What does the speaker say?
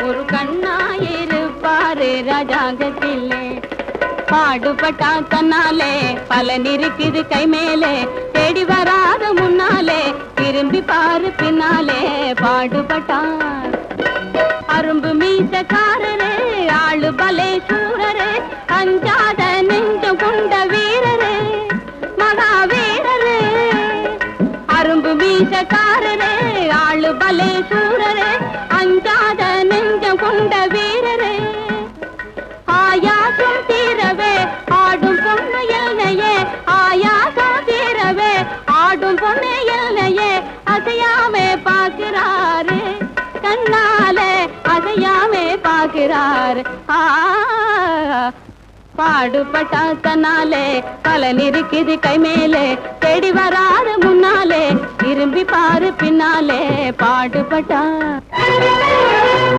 ஒரு கண்ணாயிருப்பாரு ராஜாங்கத்திலே. பாடுபட்டா தன்னாலே பலன் இருக்குது கை மேலே, தேடி வராத முன்னாலே திரும்பி பாரு பின்னாலே. பாடுபட்டார் அரும்பு மீசக்காரரே, ஆளு பலே சூரரே, அஞ்சாத நெஞ்சம் கொண்ட வீரரே, மகாவீரரே. அரும்பு மீசக்காரரே, ஆளு பலே சூரரே, அஞ்சாத நெஞ்சம் கொண்ட வீரரே. ஆயாசம் தீரவே ஆடும் பொண்ணு எல்லையே, ஆயாசம் தீரவே ஆடும் பொண்ணு எல்லையே, அசையாமே பார்க்கிறாரு கண்ணாலே, அசையாமே பார்க்கிறாரு. பாடுபட்டா தன்னாலே பலன் இருக்குது கை மேலே, தேடி வராது முன்னாலே திரும்பி பாரு பின்னாலே. பாடுபட்டா